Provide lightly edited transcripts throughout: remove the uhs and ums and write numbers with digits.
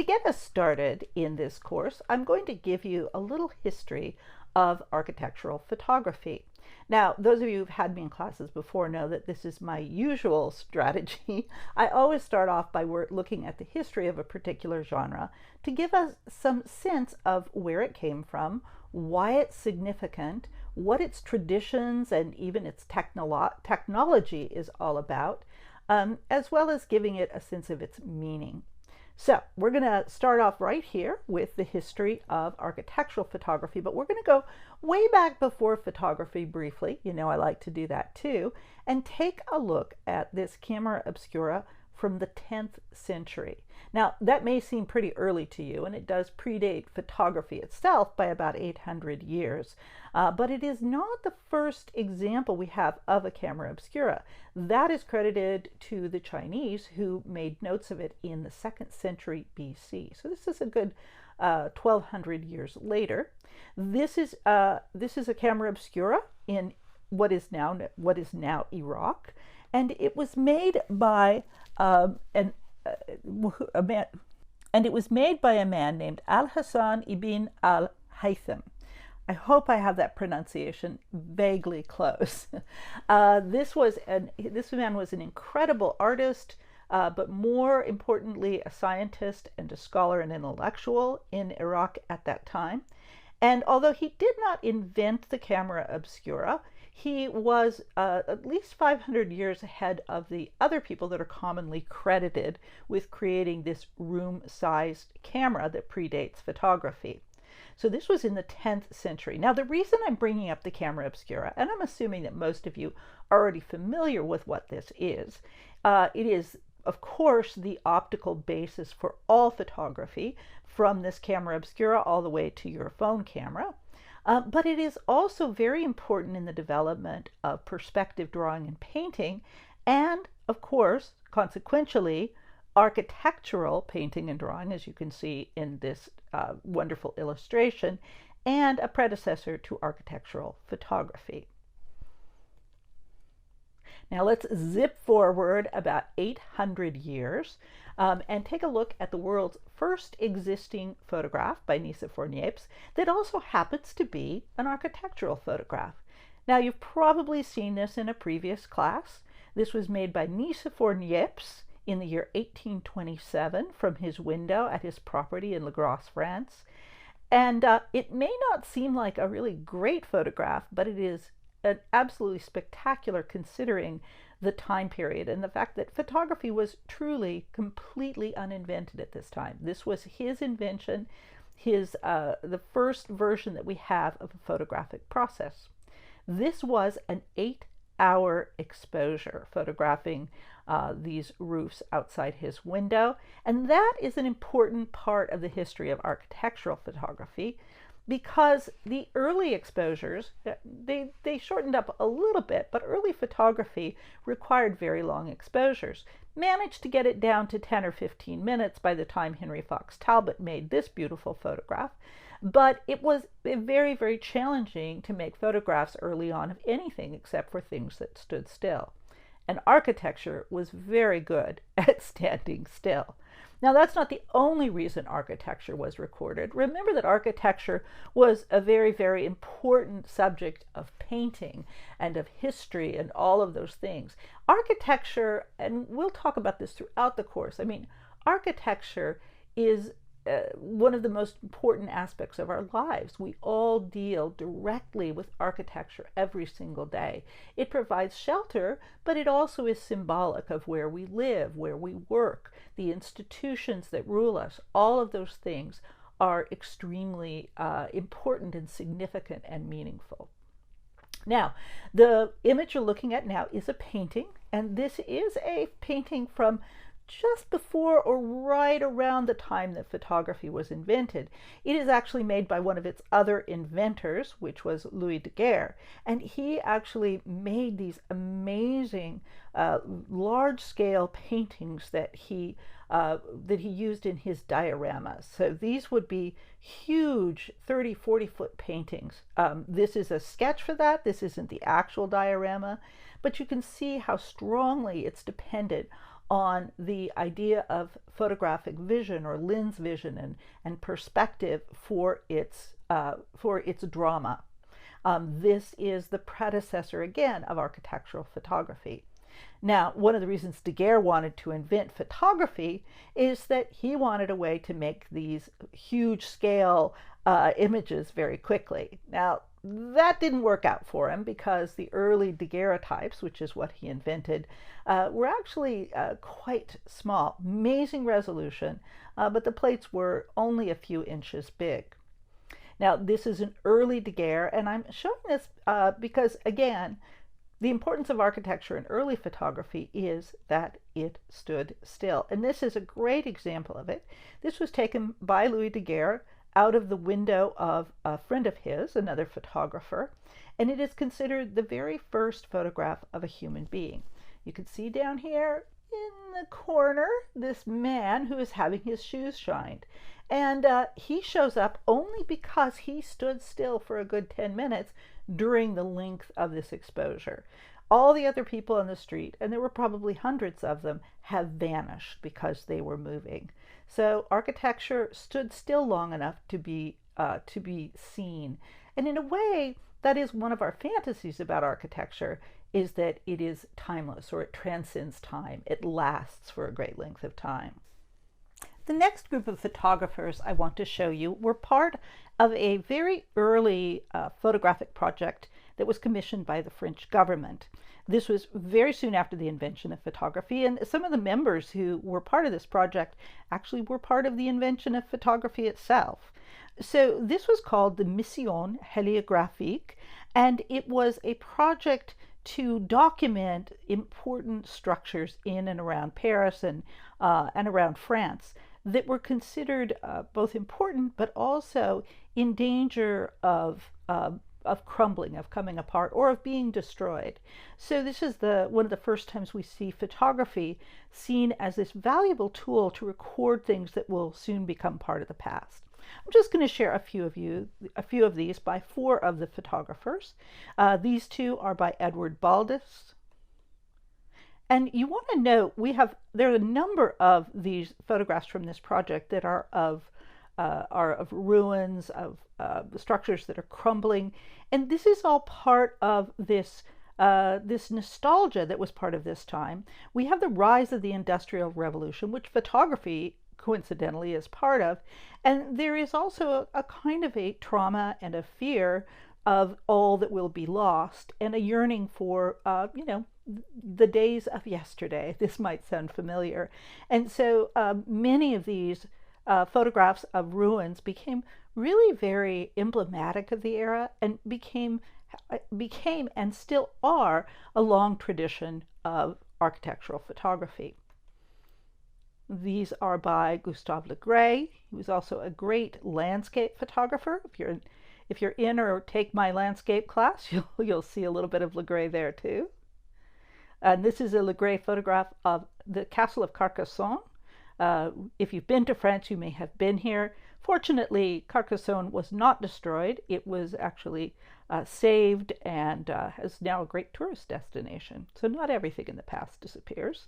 To get us started in this course, I'm going to give you a little history of architectural photography. Now, those of you who've had me in classes before know that this is my usual strategy. I always start off by looking at the history of a particular genre to give us some sense of where it came from, why it's significant, what its traditions and even its technology is all about, as well as giving it a sense of its meaning. So we're going to start off right here with the history of architectural photography, but we're going to go way back before photography briefly. You know, I like to do that too, and take a look at this camera obscura from the 10th century. Now, that may seem pretty early to you, and it does predate photography itself by about 800 years, but it is not the first example we have of a camera obscura. That is credited to the Chinese, who made notes of it in the 2nd century BC. So this is a good 1200 years later. This is a camera obscura in what is now Iraq, and it was made by a man named Al-Hassan ibn al-Haytham. I hope I have that pronunciation vaguely close. This man was an incredible artist, but more importantly, a scientist and a scholar and intellectual in Iraq at that time. And although he did not invent the camera obscura, he was at least 500 years ahead of the other people that are commonly credited with creating this room-sized camera that predates photography. So this was in the 10th century. Now, the reason I'm bringing up the camera obscura, and I'm assuming that most of you are already familiar with what this is, it is, of course, the optical basis for all photography, from this camera obscura all the way to your phone camera. But it is also very important in the development of perspective drawing and painting, and of course, consequentially, architectural painting and drawing, as you can see in this wonderful illustration, and a predecessor to architectural photography. Now let's zip forward about 800 years and take a look at the world's first existing photograph by Nicephore Niepce that also happens to be an architectural photograph. Now, you've probably seen this in a previous class. This was made by Nicephore Niepce in the year 1827 from his window at his property in La Grasse, France. And it may not seem like a really great photograph, but it is absolutely spectacular considering the time period and the fact that photography was truly completely uninvented at this time. This was his invention, the first version that we have of a photographic process. This was an 8-hour exposure, photographing these roofs outside his window, and that is an important part of the history of architectural photography, because the early exposures, they shortened up a little bit, but early photography required very long exposures. Managed to get it down to 10 or 15 minutes by the time Henry Fox Talbot made this beautiful photograph. But it was very, very challenging to make photographs early on of anything except for things that stood still. And architecture was very good at standing still. Now, that's not the only reason architecture was recorded. Remember that architecture was a very, very important subject of painting and of history and all of those things. Architecture, and we'll talk about this throughout the course, I mean, architecture is one of the most important aspects of our lives. We all deal directly with architecture every single day. It provides shelter, but it also is symbolic of where we live, where we work, the institutions that rule us. All of those things are extremely important and significant and meaningful. Now, the image you're looking at now is a painting, and this is a painting from just before or right around the time that photography was invented. It is actually made by one of its other inventors, which was Louis de Guerre, and he actually made these amazing large-scale paintings that he used in his dioramas. So these would be huge 30, 40-foot paintings. This is a sketch for that. This isn't the actual diorama, but you can see how strongly it's dependent on the idea of photographic vision or lens vision and perspective for its drama. This is the predecessor, again, of architectural photography. Now, one of the reasons de Guerre wanted to invent photography is that he wanted a way to make these huge scale images very quickly. Now, that didn't work out for him because the early daguerreotypes, which is what he invented, were actually quite small, amazing resolution, but the plates were only a few inches big. Now, this is an early daguerre, and I'm showing this because, again, the importance of architecture in early photography is that it stood still. And this is a great example of it. This was taken by Louis Daguerre out of the window of a friend of his, another photographer, and it is considered the very first photograph of a human being. You can see down here in the corner this man who is having his shoes shined. And he shows up only because he stood still for a good 10 minutes during the length of this exposure. All the other people on the street, and there were probably hundreds of them, have vanished because they were moving. So architecture stood still long enough to be seen. And in a way, that is one of our fantasies about architecture, is that it is timeless, or it transcends time. It lasts for a great length of time. The next group of photographers I want to show you were part of a very early photographic project that was commissioned by the French government. This was very soon after the invention of photography, and some of the members who were part of this project actually were part of the invention of photography itself. So this was called the Mission Heliographic, and it was a project to document important structures in and around Paris and around France that were considered both important but also in danger of crumbling, of coming apart, or of being destroyed. So this is one of the first times we see photography seen as this valuable tool to record things that will soon become part of the past. I'm just going to share a few of these by four of the photographers. These two are by Edward Baldus. And you want to note, there are a number of these photographs from this project that are of ruins, of structures that are crumbling. And this is all part of this nostalgia that was part of this time. We have the rise of the Industrial Revolution, which photography coincidentally is part of. And there is also a kind of a trauma and a fear of all that will be lost, and a yearning for, the days of yesterday. This might sound familiar. And so many of these photographs of ruins became really very emblematic of the era, and became and still are a long tradition of architectural photography. These are by Gustav Le Gray. He was also a great landscape photographer. If you're in or take my landscape class, you'll see a little bit of Le Gray there too. And this is a Le Gray photograph of the castle of Carcassonne. If you've been to France, you may have been here. Fortunately, Carcassonne was not destroyed. It was actually saved and is now a great tourist destination. So not everything in the past disappears.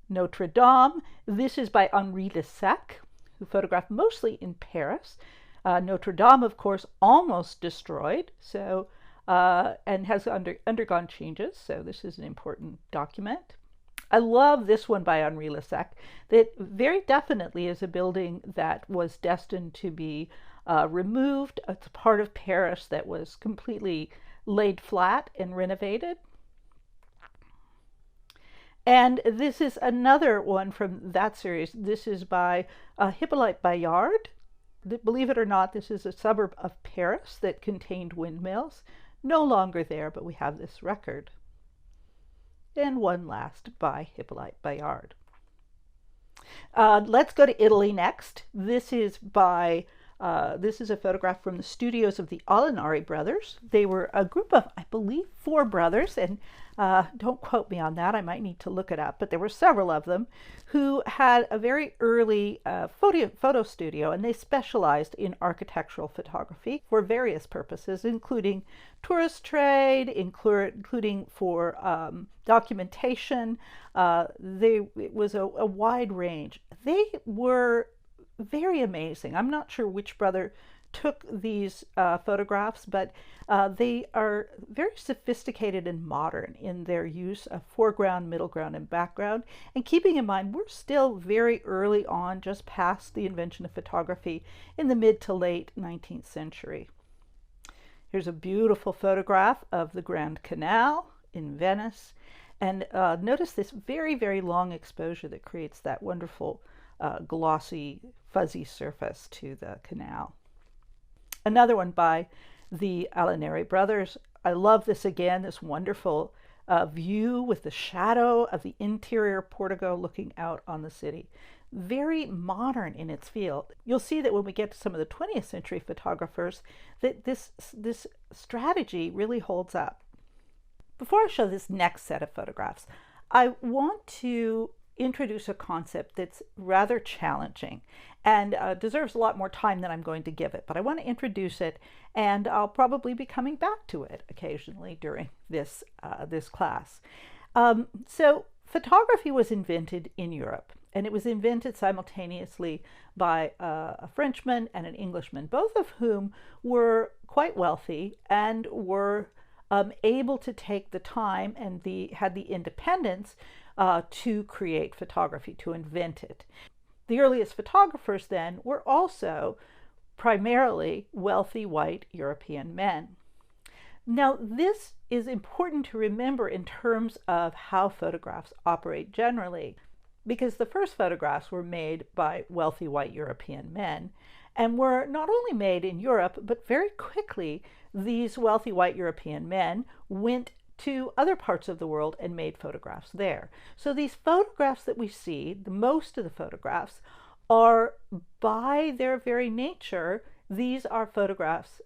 Notre Dame. This is by Ari Lesek, who photographed mostly in Paris. Notre Dame, of course, almost destroyed, so and has undergone changes. So this is an important document. I love this one by Ari Lesek. That very definitely is a building that was destined to be removed. It's a part of Paris that was completely laid flat and renovated. And this is another one from that series. This is by Hippolyte Bayard. Believe it or not, this is a suburb of Paris that contained windmills. No longer there, but we have this record. And one last by Hippolyte Bayard. Let's go to Italy next. This is by This is a photograph from the studios of the Alinari Brothers. They were a group of, I believe, 4 brothers, and don't quote me on that, I might need to look it up, but there were several of them who had a very early photo studio, and they specialized in architectural photography for various purposes, including tourist trade, including for documentation. It was a wide range. They were very amazing. I'm not sure which brother took these photographs, but they are very sophisticated and modern in their use of foreground, middle ground, and background. And keeping in mind, we're still very early on, just past the invention of photography in the mid to late 19th century. Here's a beautiful photograph of the Grand Canal in Venice. And notice this very, very long exposure that creates that wonderful glossy, fuzzy surface to the canal. Another one by the Alinari Brothers. I love this again, this wonderful view with the shadow of the interior portico looking out on the city. Very modern in its field. You'll see that when we get to some of the 20th century photographers, that this strategy really holds up. Before I show this next set of photographs, I want to introduce a concept that's rather challenging and deserves a lot more time than I'm going to give it, but I want to introduce it, and I'll probably be coming back to it occasionally during this class. So photography was invented in Europe, and it was invented simultaneously by a Frenchman and an Englishman, both of whom were quite wealthy and were able to take the time and had the independence to create photography, to invent it. The earliest photographers then were also primarily wealthy white European men. Now, this is important to remember in terms of how photographs operate generally, because the first photographs were made by wealthy white European men and were not only made in Europe, but very quickly these wealthy white European men went to other parts of the world and made photographs there. So these photographs that we see, most of the photographs, are by their very nature, these are photographs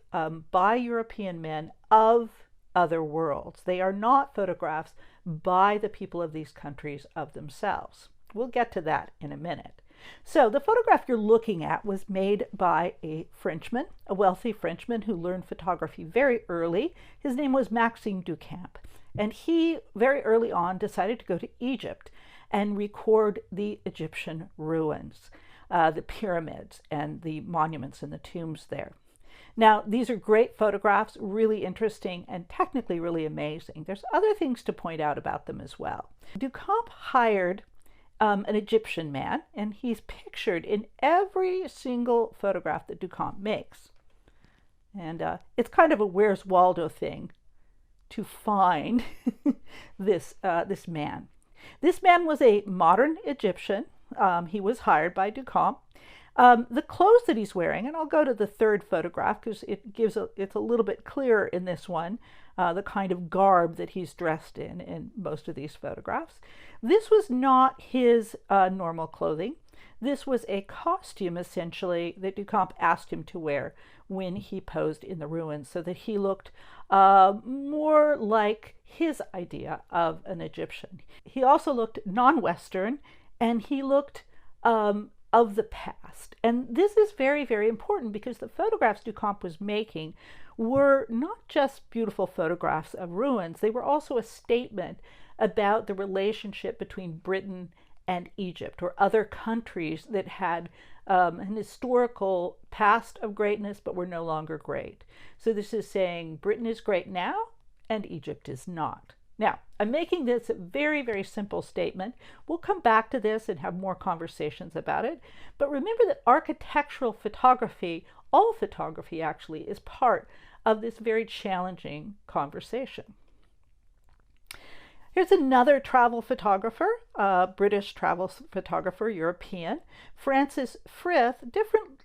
by European men of other worlds. They are not photographs by the people of these countries of themselves. We'll get to that in a minute. So the photograph you're looking at was made by a Frenchman, a wealthy Frenchman who learned photography very early. His name was Maxime Duchamp, and he very early on decided to go to Egypt and record the Egyptian ruins, the pyramids and the monuments and the tombs there. Now, these are great photographs, really interesting and technically really amazing. There's other things to point out about them as well. Duchamp hired an Egyptian man, and he's pictured in every single photograph that Duchamp makes. And it's kind of a Where's Waldo thing to find this man. This man was a modern Egyptian. He was hired by Duchamp. The clothes that he's wearing, and I'll go to the third photograph because it's a little bit clearer in this one, the kind of garb that he's dressed in most of these photographs. This was not his normal clothing. This was a costume, essentially, that Duchamp asked him to wear when he posed in the ruins, so that he looked more like his idea of an Egyptian. He also looked non-Western, and he looked of the past. And this is very, very important because the photographs Duchamp was making were not just beautiful photographs of ruins, they were also a statement about the relationship between Britain and Egypt, or other countries that had an historical past of greatness but were no longer great. So this is saying Britain is great now and Egypt is not. Now, I'm making this a very, very simple statement. We'll come back to this and have more conversations about it. But remember that architectural photography, all photography actually, is part of this very challenging conversation. Here's another travel photographer, British travel photographer, European, Francis Frith.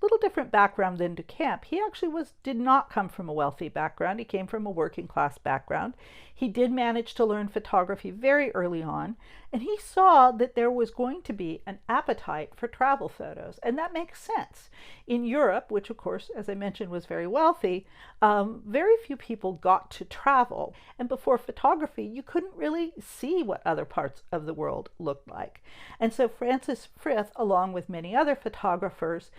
Little different background than de Camp. He actually did not come from a wealthy background. He came from a working class background. He did manage to learn photography very early on, and he saw that there was going to be an appetite for travel photos, and that makes sense. In Europe, which of course, as I mentioned, was very wealthy, very few people got to travel, and before photography, you couldn't really see what other parts of the world looked like. And so Francis Frith, along with many other photographers,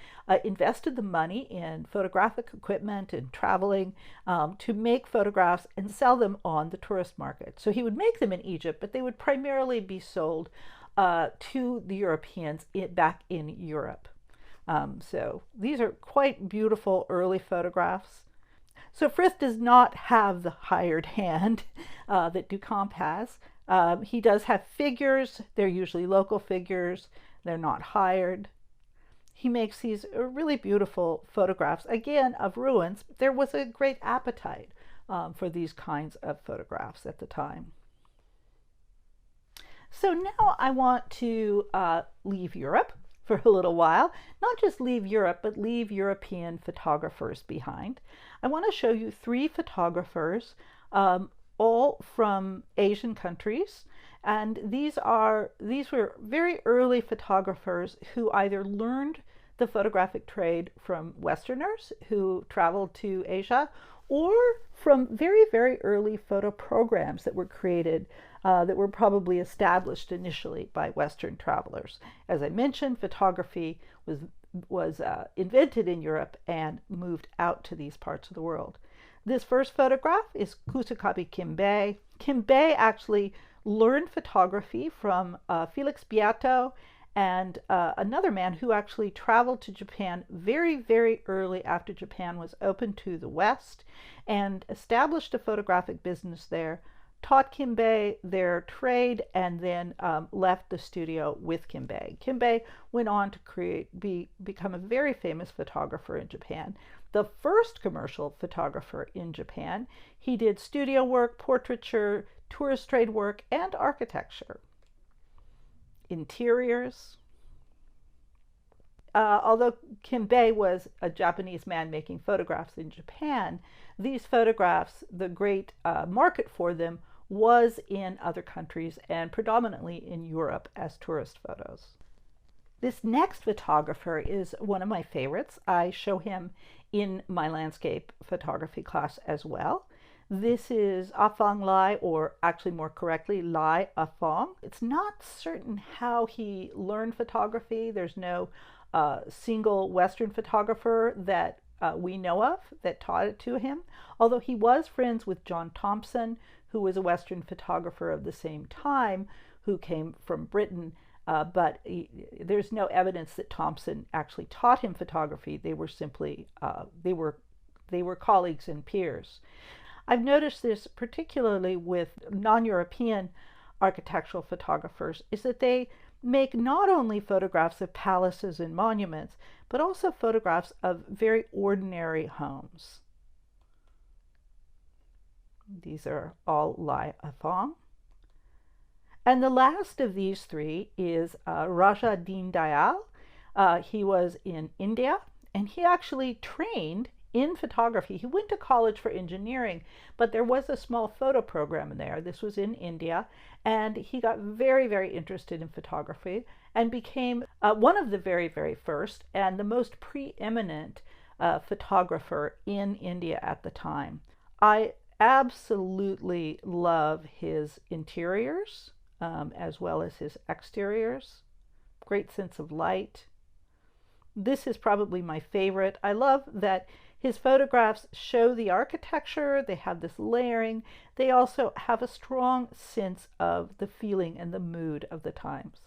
invested the money in photographic equipment and traveling to make photographs and sell them on the tourist market. So he would make them in Egypt, but they would primarily be sold to the Europeans back in Europe. So these are quite beautiful early photographs. So Frith does not have the hired hand that Duchamp has. He does have figures. They're usually local figures. They're not hired. He makes these really beautiful photographs, again, of ruins. There was a great appetite for these kinds of photographs at the time. So now I want to leave Europe for a little while. Not just leave Europe, but leave European photographers behind. I want to show you 3 photographers, all from Asian countries. And these were very early photographers who either learned the photographic trade from Westerners who traveled to Asia, or from very, very early photo programs that were created that were probably established initially by Western travelers. As I mentioned, photography was invented in Europe and moved out to these parts of the world. This first photograph is Kusakabe Kimbei. Kimbei actually learned photography from Felix Beato and another man who actually traveled to Japan very, very early after Japan was open to the West and established a photographic business there, taught Kimbei their trade, and then left the studio with Kimbei. Kimbei went on to become a very famous photographer in Japan. The first commercial photographer in Japan. He did studio work, portraiture, tourist trade work, and architecture. Interiors. Although Kimbei was a Japanese man making photographs in Japan, these photographs, the great market for them was in other countries and predominantly in Europe as tourist photos. This next photographer is one of my favorites. I show him in my landscape photography class as well. This is Afang Lai, or actually more correctly, Lai Afang. It's not certain how he learned photography. There's no single Western photographer that we know of that taught it to him, although he was friends with John Thompson, who was a Western photographer of the same time, who came from Britain, but there's no evidence that Thompson actually taught him photography. They were simply, they were colleagues and peers. I've noticed this particularly with non-European architectural photographers, is that they make not only photographs of palaces and monuments, but also photographs of very ordinary homes. These are all Lai Afang. And the last of these 3 is Rashadeen Dayal. He was in India, and he actually trained in photography. He went to college for engineering, but there was a small photo program there. This was in India, and he got very, very interested in photography and became one of the very, very first and the most preeminent photographer in India at the time. I absolutely love his interiors as well as his exteriors. Great sense of light. This is probably my favorite. I love that his photographs show the architecture, they have this layering, they also have a strong sense of the feeling and the mood of the times.